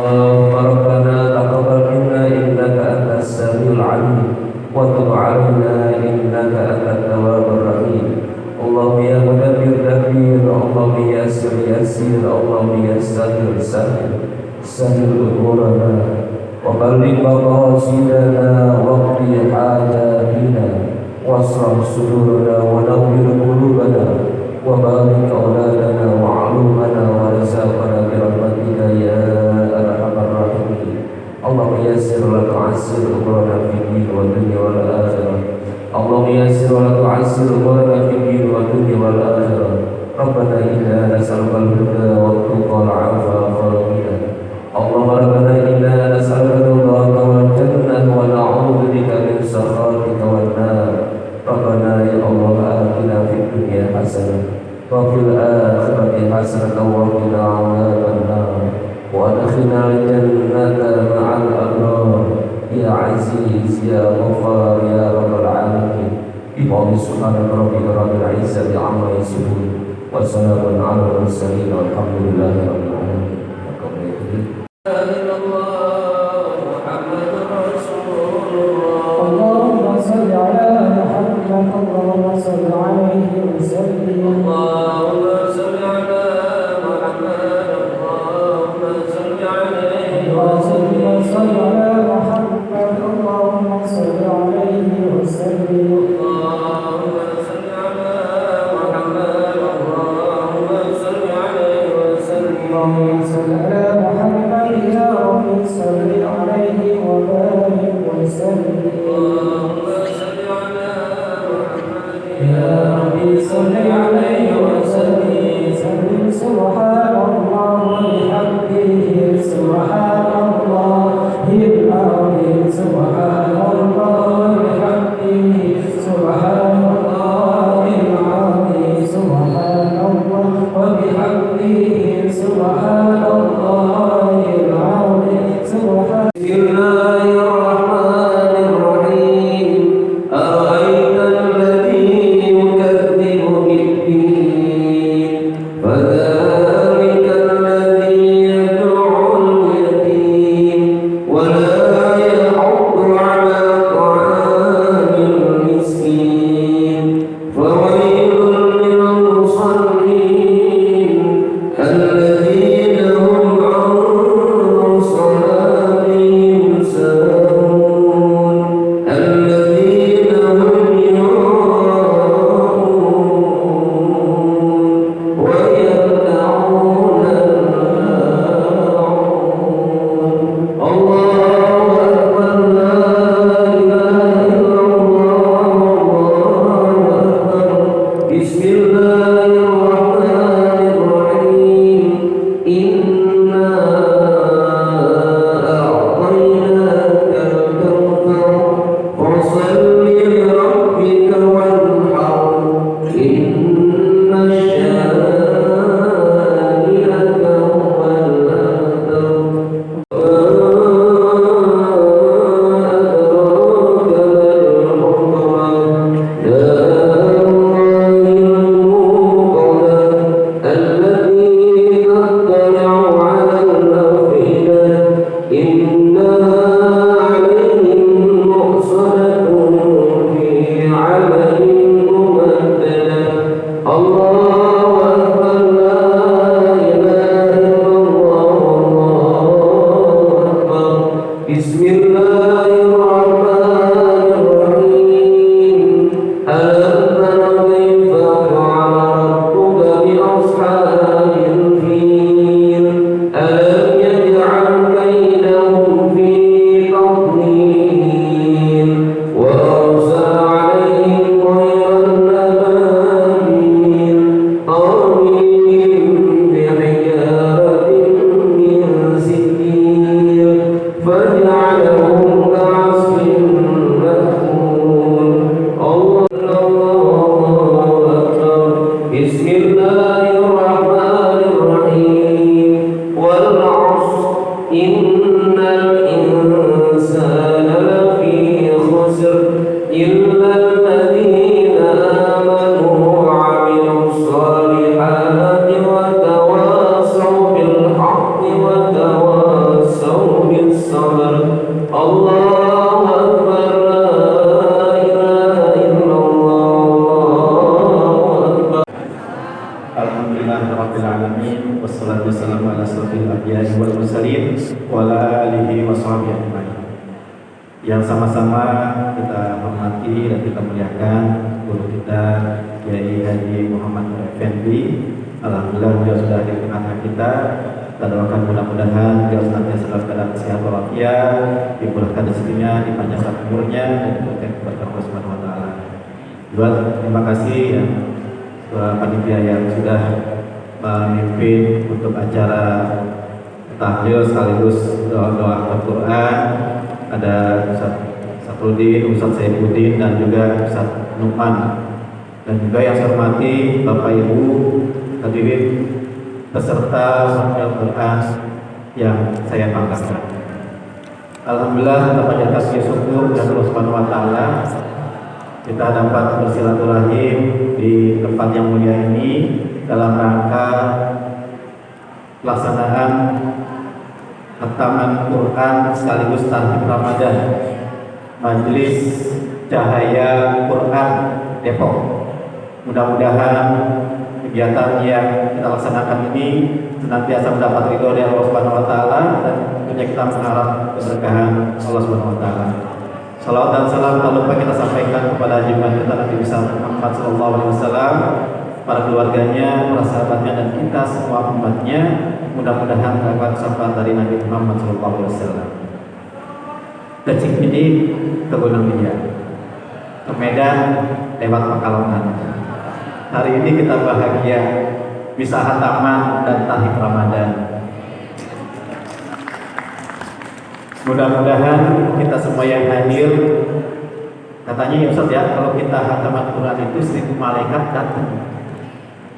ربنا تقبل منا إنك أنت السميع العليم وتب علينا إنك أنت التواب الرحيم. اللهم يا مدبر دبر، اللهم يا يسر يسر، اللهم يا سهل سهل سهل أمورنا وبلغ مقاصدنا واقض حاجاتنا واشرح صدورنا ونور قلوبنا وبارك أولادنا وعلومنا ورزقنا برحمتك يا أرحم الراحمين. اللهم يسر ولا تعسر أمورنا في الدين والدنيا والآخرة. اللهم يسر ولا تعسر أمورنا في الدين والدنيا والآخرة. ربنا إنا نسألك الهدى والتقى والعفاف والغنى. اللهم ربنا إنا نسألك رضاك والجنة ونعوذ بك من سخطك والنار. ربنا يا الله آتنا في الدنيا حسنة وفي الآخرة حسنة وقنا عذاب النار وأدخلنا الجنة مع الأبرار يا عزيز يا غفار يا رب العالمين. بقول سبحان ربك رب العزة عما يصفون وسلام على المرسلين والحمد لله رب العالمين. اللهم صل على محمد اللهم صل عليه وسلم. اللهم صل على محمد اللهم صل عليه اللهم صل على محمد اللهم صل عليه وسلم. اللهم صل على محمد اللهم صل عليه وسلم. اللهم صل على محمد يا رب صل عليه وبارك وسلم. اللهم صل على محمد يا رب صل عليه وسلم. سبحان الله وبحمده سبحان الله العظيم. سبحان الله وبحمده سبحان الله العظيم. سبحان الله وبحمده سبحان الله العظيم. سبحان بسم الله الرحمن الرحيم. أرأيت الذي يكذب بالدين فذلك الذي يدعو اليتيم ولا يحض على طعام المسكين فويل للمصلين الذين هم عن صلاتهم ساهون الذين هم يراءون ويمنعون الماعون. الله أكبر لا إله إلا الله أكبر. بسم الله الرحمن الرحيم. إنا أعطيناك الكوثر فصل لربك وانحر إن شانئك هو الأبتر. وما أدراك ما الحطمة نار الله الموقدة التي تطلع على الأفئدة إنها عليهم مؤصدة في عمل ممددة. الله أكبر لا إله إلا الله أكبر. بسم الله الرحمن الرحيم. ألم تر كيف فعل ربك بأصحاب الفيل ألم يجعل كيدهم في تضليل وأرسل عليهم طيرا أبابيل ترميهم بحجارة من سجيل فجعلهم كعصف Allahu Akbar, la ilaha illallah, Allahu Akbar. Alhamdulillahirabbil alamin, wassalatu wassalamu ala asrofil anbiya'i wal mursalin wa ala alihi washabihi ajmain. Yang sama-sama kita hormati dan kita muliakan guru kita Kiai Haji Muhammad Nur Effendi. Alhamdulillah beliau sudah di tengah kita. Kita doakan mudah-mudahan beliau senantiasa dalam keadaan sehat walafiat, dimurahkan rezekinya, dipanjangkan umurnya, dan diberikan keberkahan Allah Subhanahu wa taala. Juga terima kasih ya panitia yang sudah memimpin untuk acara tahlil sekaligus doa Al-Quran. Ada Ustaz Saprudin, Ustaz Saifuddin, dan juga Ustaz Numan. Dan juga yang saya hormati Bapak Ibu hadirin peserta Al-Quran yang saya banggakan. Alhamdulillah, kita panjatkan puji syukur kepada Allah Subhanahu wa taala. Kita dapat bersilaturahim di tempat yang mulia ini dalam rangka pelaksanaan khataman Quran sekaligus tarhib Ramadan Majelis Cahaya Quran Depok. Mudah-mudahan kegiatan yang kita laksanakan ini senantiasa mendapat ridho dari Allah Subhanahu wa taala, dan tentunya kita mengharap keberkahan Allah Subhanahu wa taala. Salawat dan salam tak lupa kita sampaikan kepada junjungan kita Nabi besar Muhammad sallallahu alaihi wasallam, para keluarganya, para sahabatnya, dan kita semua umatnya. Mudah-mudahan dapat syafaat dari Nabi Muhammad sallallahu alaihi wasallam. Kecik ini ke Gunung Liat, ke Medan lewat Pekalongan. Hari ini kita bahagia bisa khataman dan tahlil Ramadan. Mudah-mudahan kita semua yang hadir, katanya ya Ustaz ya, kalau kita khataman Quran itu 1000 malaikat datang.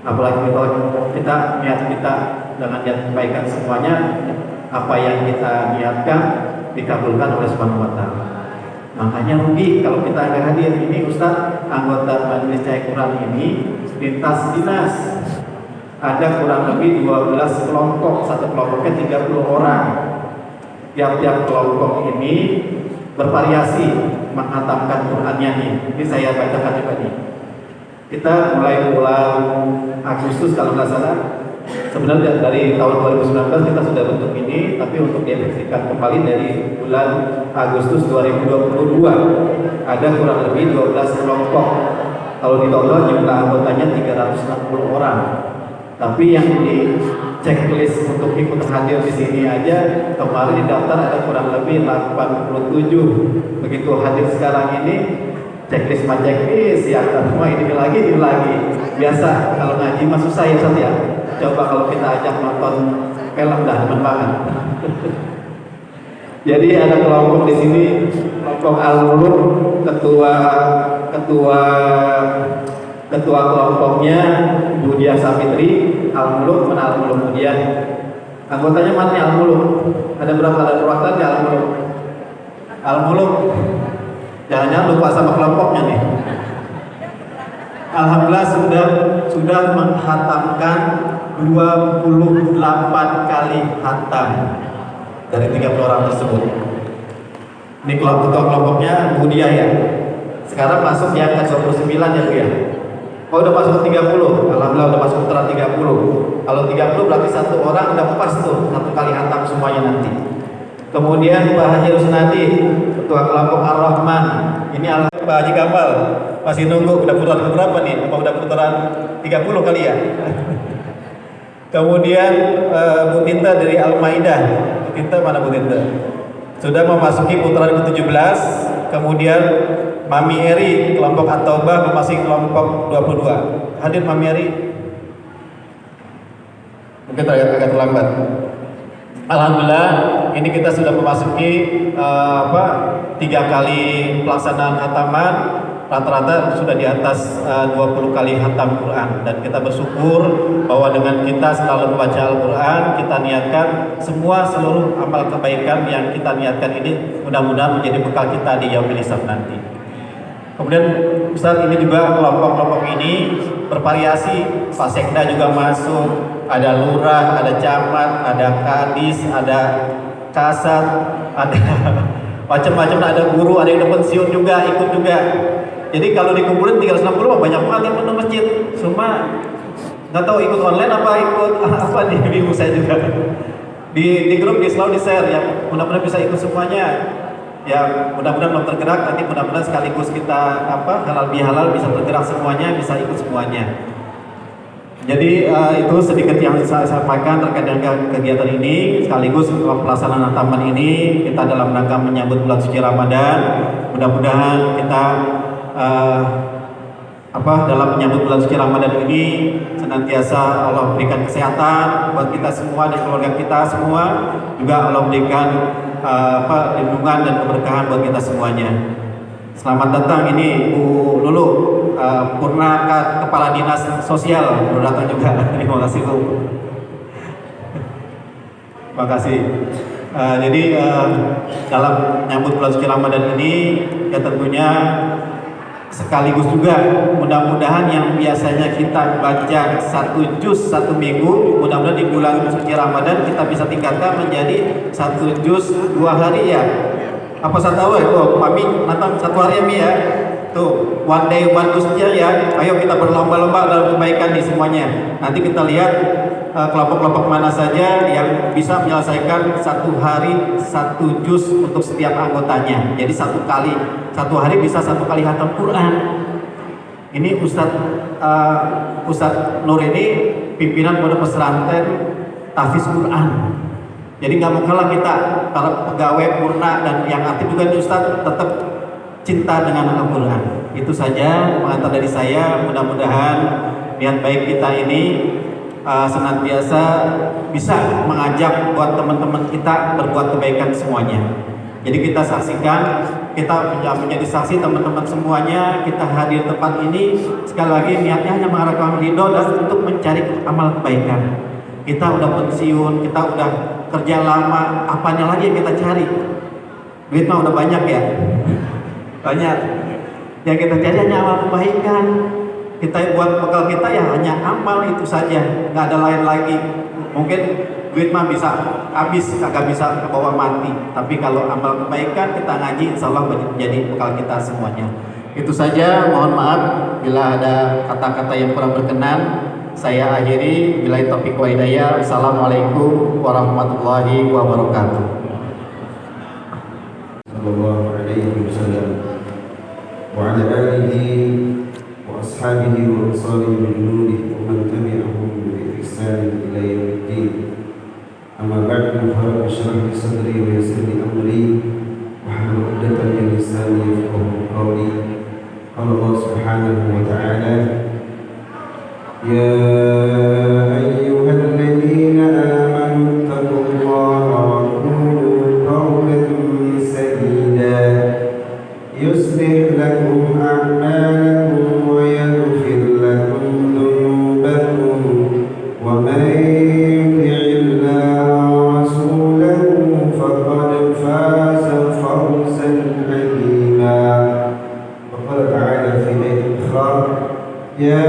Apalagi kalau kita niat kita dengan niat kebaikan semuanya, apa yang kita niatkan dikabulkan oleh Subhanahu wa taala. Makanya rugi kalau kita nggak hadir. Ini Ustaz, anggota Majelis Cahaya Quran ini lintas dinas. Ada kurang lebih 12 kelompok, satu kelompoknya 30 orang. Tiap-tiap kelompok ini bervariasi menghatamkan Qurannya nih. Ini saya bacakan juga nih. Kita mulai bulan Agustus kalau nggak salah. Sebenarnya dari tahun 2019 kita sudah bentuk ini, tapi untuk diefektifkan kembali dari bulan Agustus 2022 ada kurang lebih 12 kelompok. Kalau di total jumlah anggotanya 360 orang. Tapi yang di checklist untuk ikut hadir di sini aja kemarin didaftar ada kurang lebih 87. Begitu hadir sekarang ini checklist ya semua ini lagi. Biasa kalau ngaji mah susah ya Ustaz ya. Coba kalau kita ajak nonton film dah teman banget. Jadi ada kelompok di sini, kelompok Al-Muluk, ketua kelompoknya Budia Sapitri. Al-Muluk, mana Al-Muluk Budia? Anggotanya mana nih Al-Muluk? Ada berapa? Ada perwakilan di Al-Muluk? Al-Muluk, jangan-jangan lupa sama kelompoknya nih. Alhamdulillah sudah menghatamkan 28 kali hatam dari 30 orang tersebut. Ini kelompoknya Budia ya. Sekarang masuk yang ke-29 ya Bu ya. Oh udah masuk ke 30. Alhamdulillah udah masuk putaran 30. Kalau 30 berarti satu orang udah pas tuh satu kali hatam semuanya nanti. Kemudian Pak Haji Rusnadi, ketua kelompok Ar-Rahman. Ini Pak Haji Kamal masih nunggu udah putaran berapa nih? Apa udah putaran 30 kali ya? Kemudian Bu Tinta dari Al-Maidah. Bu Tinta mana Bu Tinta? Sudah memasuki putaran ke-17. Kemudian Mami Eri kelompok At-Taubah memasuki kelompok 22. Hadir Mami Eri? Mungkin agak terlambat. Alhamdulillah ini kita sudah memasuki 3 kali pelaksanaan khataman. Rata-rata sudah di atas 20 kali khatam Quran, dan kita bersyukur bahwa dengan kita selalu membaca Al-Quran, kita niatkan seluruh amal kebaikan yang kita niatkan ini mudah-mudahan menjadi bekal kita di yaumil hisab nanti. Kemudian Ustaz, ini juga kelompok-kelompok ini bervariasi. Pak Sekda juga masuk, ada lurah, ada camat, ada kadis, ada kasat, ada macam-macam, ada guru, ada yang udah pensiun juga, ikut juga. Jadi kalau dikumpulin 360 mah banyak banget yang penuh masjid. Cuma nggak tahu ikut online apa ikut apa nih, bingung saya juga. Di grup selalu di share ya, mudah-mudahan bisa ikut semuanya. Ya mudah-mudahan belum tergerak, nanti mudah-mudahan sekaligus kita halal bihalal bisa tergerak semuanya, bisa ikut semuanya. Jadi itu sedikit yang saya sampaikan terkait dengan kegiatan ini, sekaligus pelaksanaan taman ini kita dalam rangka menyambut bulan suci Ramadan. Mudah-mudahan kita dalam menyambut bulan suci Ramadan ini senantiasa Allah berikan kesehatan buat kita semua dan keluarga kita semua, juga Allah berikan lindungan dan keberkahan buat kita semuanya. Selamat datang ini Bu Lulu, Purna Kepala Dinas Sosial, baru datang juga. Terima kasih Bu. Terima kasih. Jadi dalam menyambut bulan suci Ramadan ini ya tentunya sekaligus juga mudah-mudahan yang biasanya kita baca 1 juz 1 minggu, mudah-mudahan di bulan suci Ramadan kita bisa tingkatkan menjadi 1 juz 2 hari ya. Apa 1 hari? Oh, Pak Mi nonton 1 hari ya Mi ya. Tuh, one day one juznya ya. Ayo kita berlomba-lomba dalam kebaikan di semuanya. Nanti kita lihat kelompok-kelompok mana saja yang bisa menyelesaikan 1 hari 1 juz untuk setiap anggotanya. Jadi 1 hari bisa 1 kali khatam Quran. Ini Ustadz Nur ini pimpinan pondok pesantren tahfiz Quran. Jadi nggak mau kalah kita, kalau pegawai Purna dan yang aktif juga nih Ustadz, tetap cinta dengan Al-Quran. Itu saja pengantar dari saya. Mudah-mudahan niat baik kita ini senantiasa bisa mengajak buat teman-teman kita berbuat kebaikan semuanya. Jadi kita saksikan, kita menjadi saksi teman-teman semuanya, kita hadir tempat ini sekali lagi niatnya hanya mengharapkan ridho dan untuk mencari amal kebaikan. Kita udah pensiun, kita udah kerja lama, apanya lagi yang kita cari? Duit mah udah banyak ya, banyak. Yang kita cari hanya amal kebaikan. Kita buat bekal kita ya hanya amal itu saja, nggak ada lain lagi. Mungkin duit mah bisa habis, kagak bisa kebawa mati. Tapi kalau amal kebaikan kita ngaji, insya Allah menjadi bekal kita semuanya. Itu saja. Mohon maaf bila ada kata-kata yang kurang berkenan. Saya akhiri. Billahi taufiq wal hidayah. Assalamualaikum warahmatullahi wabarakatuh. Sallallahu alaihi wasallam wa ala alihi wa ashabihi wa ansarihi wa junudihi wa man tabi'ahum bi ihsan ila yaumiddin. Amma ba'du, fa rabbi shrah li sadri wa yassir li amri wahlul 'uqdatam min lisani yafqahu qawli. Qala Allah subhanahu wa ta'ala: يا أيها الذين آمنوا اتقوا الله وقولوا قولا سديدا يصلح لكم أعمالكم ويغفر لكم ذنوبكم ومن يطع الله ورسوله فقد فاز فوزا عظيما. وقال تعالى في آية أخرى: يا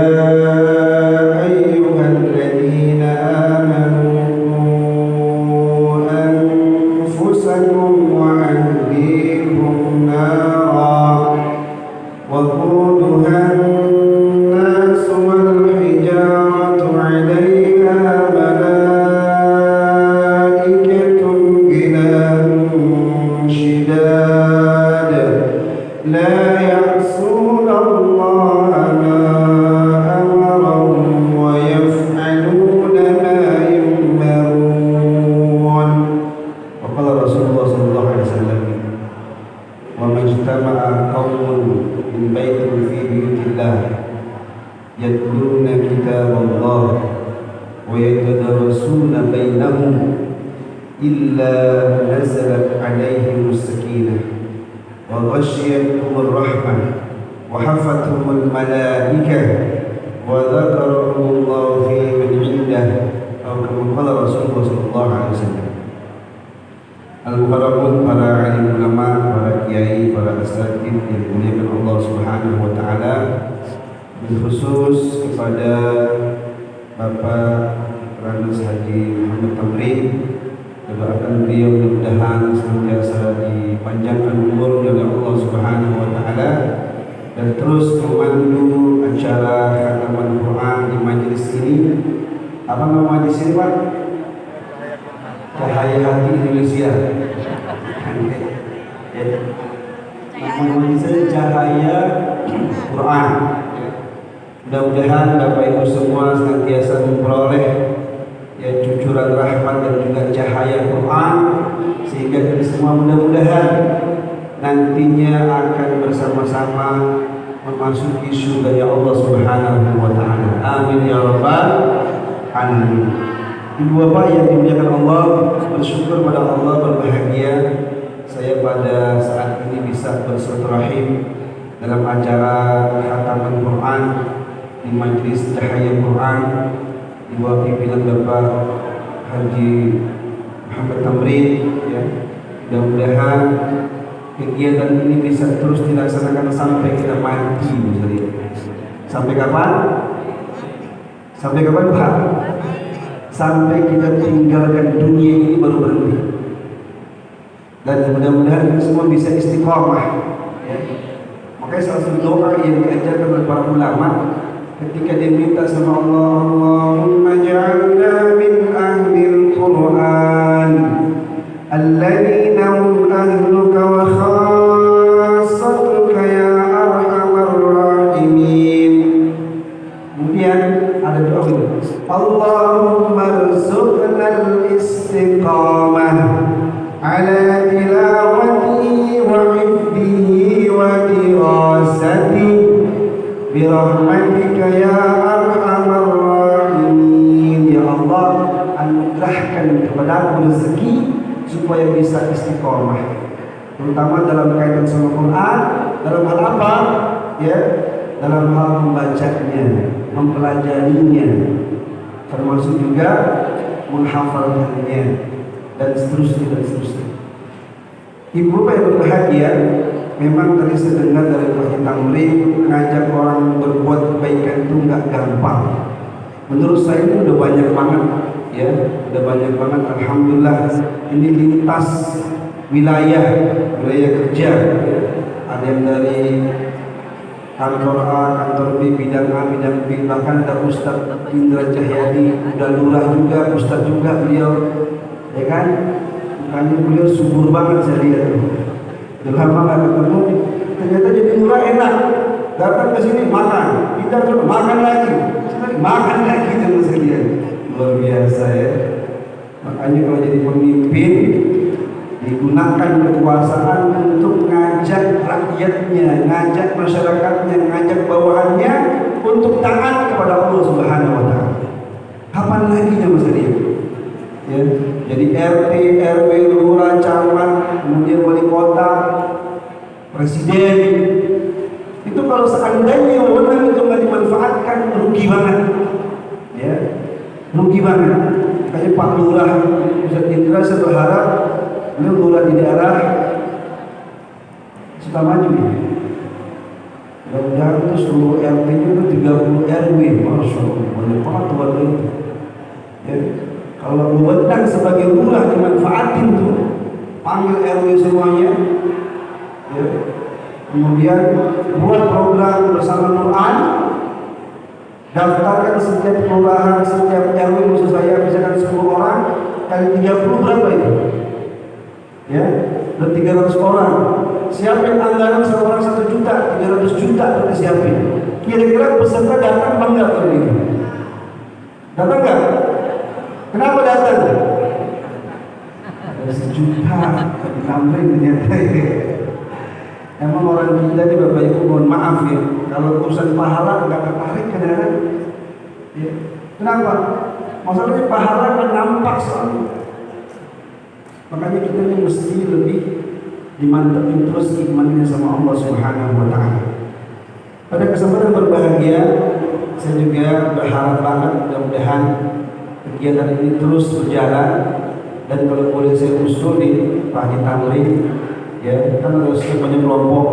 Al-Mukarramun, para alim ulama, para kiai, para asatidz yang dimuliakan Allah Subhanahu wa taala, khusus kepada Bapak Ranas Haji Muhammad Tamrin dan doakan beliau mudah-mudahan senantiasa dipanjangkan umurnya oleh Allah Subhanahu wa taala dan terus memandu acara khataman Quran di majelis ini. Apa nama majelis ini, Pak? Cahaya Hati Indonesia. Nama majelisnya Cahaya Quran. Mudah-mudahan Bapak Ibu semua senantiasa memperoleh ya cucuran rahmat dan juga cahaya Quran, sehingga kita semua mudah-mudahan nantinya akan bersama-sama memasuki surga ya Allah Subhanahu wa taala. Amin ya rabbal alamin. Ibu bapak yang dimuliakan Allah, bersyukur pada Allah, berbahagia saya pada saat ini bisa bersilaturahim dalam acara khataman Quran di Majelis Cahaya Quran di bawah pimpinan Bapak Haji Muhammad Tamrin ya. Mudah-mudahan kegiatan ini bisa terus dilaksanakan sampai kita mati, misalnya. Sampai kapan? Sampai kapan, Pak? Sampai kita tinggalkan dunia ini baru berhenti. Dan mudah-mudahan kita semua bisa istiqomah ya. Makanya salah satu doa yang diajarkan oleh para ulama ketika dia minta sama Allah, Allahumma ja'alna min ahlil Quran alladzina hum ahluka wa khassatuka ya arhamar rahimin. Kemudian ada doa ini, Allahumma rzuqna al-istiqamah ala tilawati wa hifdihi wa dirasati birahmatika ya arhamar rahimin. Ya Allah, anugerahkan kepada aku rezeki supaya bisa istiqomah, terutama dalam kaitan sama Quran. Dalam hal apa? Ya, dalam hal membacanya, mempelajarinya, termasuk juga menghafalkannya dan seterusnya dan seterusnya. Ibu bapak yang berbahagia, memang tadi saya dengar dari Pak Haji Tamrin, ngajak orang berbuat kebaikan itu nggak gampang. Menurut saya itu udah banyak banget, ya, udah banyak banget. Alhamdulillah, ini lintas wilayah kerja. Ya. Ada yang dari kantor A, kantor B, bidang A, bidang B, bahkan ada Ustadz Indra Cahyadi, udah lurah juga, Ustadz juga beliau, ya kan? Makanya beliau subur banget saya lihat. Udah lama nggak ketemu, ternyata jadi lurah enak. Datang ke sini makan, kita makan lagi, makan lagi dengan saya lihat. Luar biasa ya. Makanya kalau jadi pemimpin, digunakan kekuasaan untuk ngajak rakyatnya, ngajak masyarakatnya, ngajak bawahannya untuk taat kepada Allah Subhanahu wa taala. Kapan lagi Mas Adi? Ya, jadi RT, RW, lurah, camat, kemudian wali kota, presiden. Itu kalau seandainya wewenang itu nggak dimanfaatkan, rugi banget. Ya, rugi banget. Kayak Pak Lurah, Ustadz Indra, saya berharap beliau lurah di daerah Sukamaju ya. Mudah-mudahan itu seluruh RT-nya itu 30 RW, Masya Allah, banyak banget warga itu. Ya. Kalau wewenang sebagai lurah dimanfaatin tuh, panggil RW semuanya, ya. Kemudian buat program bersama Quran, daftarkan setiap kelurahan, setiap RW, maksud saya misalkan 10 orang kali 30 berapa itu? Ya, dan 300 orang. Siapin anggaran seorang 1 juta, 300 juta harus disiapin. Kira-kira peserta datang bangga atau ini? Datang nggak? Kenapa datang? Ada 1 juta ditambahin ternyata ya. Emang orang kita ini Bapak Ibu mohon maaf ya, kalau urusan pahala nggak tertarik kadang-kadang. Ya. Kenapa? Masalahnya pahala kan nampak soalnya. Makanya kita ini mesti lebih dimantapin terus imannya sama Allah Subhanahu wa taala. Pada kesempatan berbahagia, saya juga berharap banget mudah-mudahan kegiatan ini terus berjalan, dan kalau boleh saya usul di Pak Haji Tamrin, ya kan harus banyak kelompok.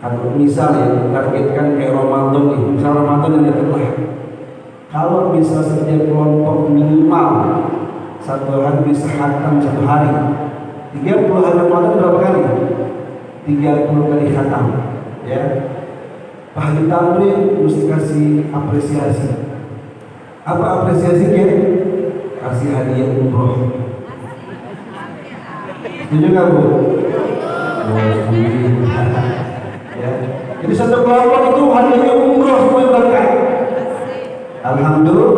Kalau misal ya targetkan kayak Ramadan nih, misal Ramadan yang datang, kalau bisa setiap kelompok minimal satu hari bisa khatam satu hari. 30 hari Ramadan berapa kali? 30 kali khatam. Ya. Pak Haji Tamrin mesti kasih apresiasi. Apa apresiasinya? Kasih hadiah umroh. Setuju nggak Bu? Oh, setuju. Ya. Jadi satu kelompok itu hadiahnya umroh semua berangkat. Alhamdulillah.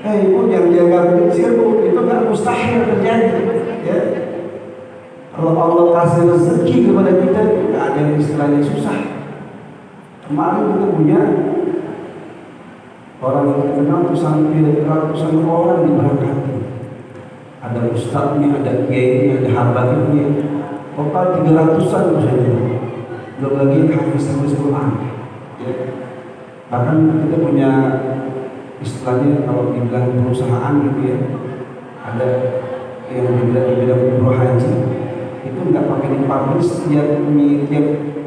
Ibu yang jaga kecil Bu, itu nggak mustahil terjadi. Ya. Kalau Allah kasih rezeki kepada kita, nggak ada yang istilahnya susah. Kemarin kita punya orang yang terkenal itu sampai ratusan orang diberangkati. Ada ustadznya, ada kiainya, ada habaibnya. Total 300-an misalnya. Belum lagi hafiz Quran. Ya. Bahkan kita punya istilahnya kalau dibilang perusahaan gitu ya, ada yang di bidang umroh haji itu nggak pakai dipublish tiap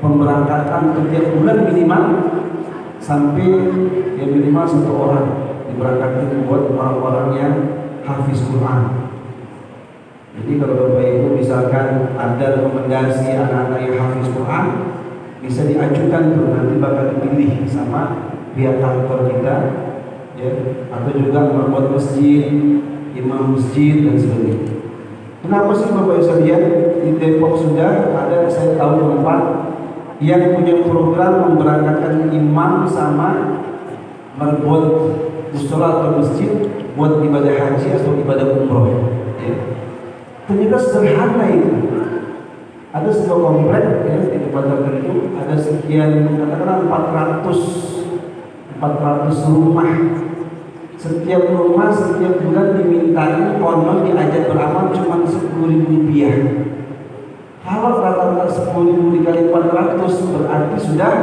pemberangkatan setiap bulan minimal sampai ya minimal 1 orang diberangkatkan buat orang-orang yang hafiz Quran. Jadi kalau Bapak Ibu misalkan ada rekomendasi anak-anak yang hafiz Quran, bisa diajukan tuh, nanti bakal dipilih sama pihak kantor kita, ya, atau juga membuat masjid, imam masjid dan sebagainya. Kenapa sih Bapak Ibu sekalian, di Depok sudah ada, saya tahu tempat yang punya program memberangkatkan imam sama membuat musola atau masjid buat ibadah haji atau ibadah umroh. Ya. Ternyata sederhana itu. Ada sebuah komplek ya, di tempat tertentu ada sekian katakanlah 400 rumah. Setiap rumah setiap bulan dimintain konon diajak beramal cuma 10.000 rupiah. Kalau rata-rata 10.000 dikali 400 berarti sudah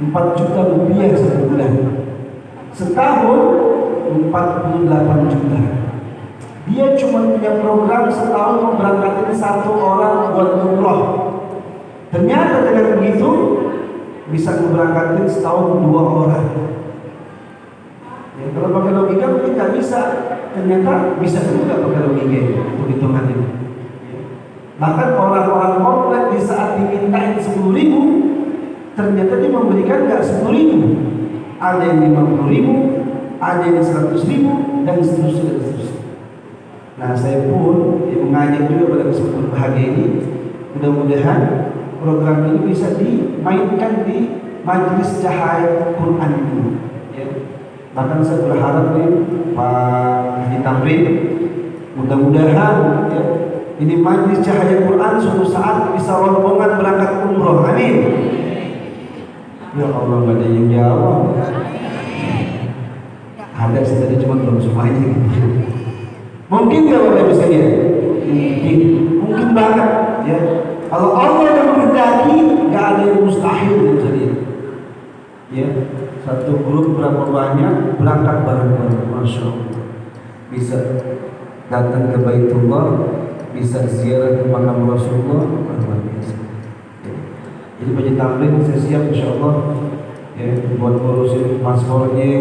4 juta rupiah satu bulan. Setahun 48 juta. Dia cuma punya program setahun memberangkatkan 1 orang buat umroh. Ternyata dengan begitu bisa memberangkatkan setahun 2 orang. Ya, kalau pakai logika mungkin nggak bisa. Ternyata bisa juga pakai logika untuk hitungan ini. Bahkan orang-orang komplek di saat dimintain 10.000, ternyata dia memberikan nggak 10.000, ada yang 50.000, ada yang 100.000 dan seterusnya. Nah, saya pun mengajak juga pada kesempatan bahagia ini, mudah-mudahan program ini bisa dimainkan di Majelis Cahaya Quran ini. Ya. Bahkan saya berharap nih Pak Haji Tamrin, mudah-mudahan ya, ini Majelis Cahaya Quran suatu saat bisa rombongan berangkat umroh. Amin. Ya Allah, nggak ada yang jawab. Ada sih tadi cuma belum semuanya. Mungkin nggak Bapak Ibu sekalian? Mungkin banget. Ya. Kalau Allah yang menghendaki, nggak ada yang mustahil Bapak Ibu sekalian. Ya, satu grup berapa banyak berangkat bareng-bareng, masya Allah. Bisa datang ke Baitullah, bisa ziarah ke makam Rasulullah, luar biasa. Ya. Jadi Pak Tamrin saya siap insya Allah ya, buat ngurusin paspornya,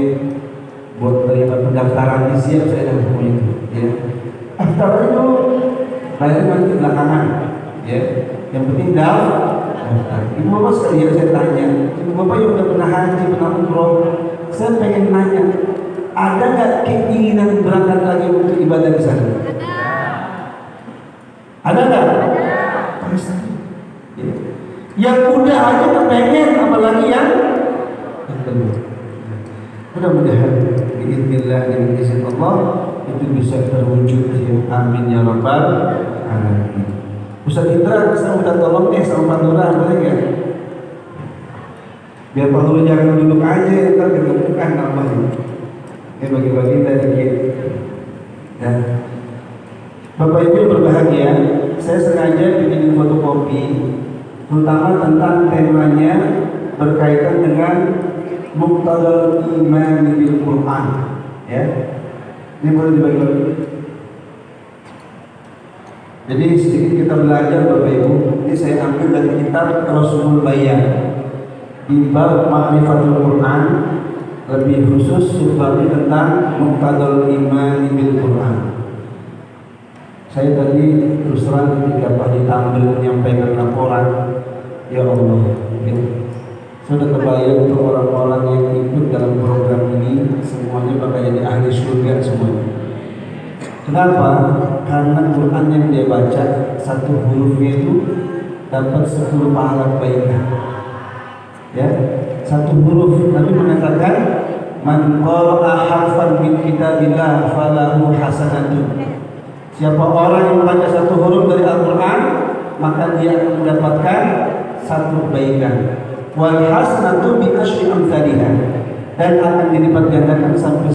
buat terima pendaftarannya siap saya dan pokoknya itu. Ya. Daftar itu bayar nanti belakangan. Ya. Yang penting daftar. Ibu Bapak sekalian saya tanya, Ibu Bapak yang udah pernah haji, pernah umroh, saya pengen nanya, ada nggak keinginan berangkat lagi untuk ibadah di sana? Ada nggak? Pasti. Ya. Yang udah aja kepengen, apalagi yang kedua. Mudah-mudahan biiznillah dengan izin Allah itu bisa terwujud. Amin ya rabbal alamin. Ustaz Indra, saya minta tolong sama Pak Lurah, boleh nggak? Biar Pak Lurah jangan duduk aja, ntar kegemukan namanya. Bagi-bagi dari kita. Ya. Bapak Ibu berbahagia, saya sengaja bikin fotokopi, terutama tentang temanya berkaitan dengan Muqtadal Iman bil Quran. Ya, ini boleh dibagi-bagi. Jadi sedikit kita belajar Bapak Ibu. Ini saya ambil dari kitab Rasulul Bayan di bab Ma'rifatul Quran, lebih khusus subbabnya tentang muqtadal iman bil Quran. Saya tadi terus terang ketika Pak Ditampil menyampaikan laporan, ya Allah, ya, sudah kebayang untuk orang-orang yang ikut dalam program ini semuanya bakal jadi ahli surga semuanya. Kenapa? Karena Quran yang dia baca satu hurufnya itu dapat 10 pahala kebaikan. Ya, satu huruf. Nabi mengatakan, "Man qara'a harfan min kitabillah falahu hasanatun." Siapa orang yang membaca satu huruf dari Al-Qur'an, maka dia akan mendapatkan satu kebaikan. Wal hasanatu bi asyri amsalihha, dan akan dilipat gandakan sampai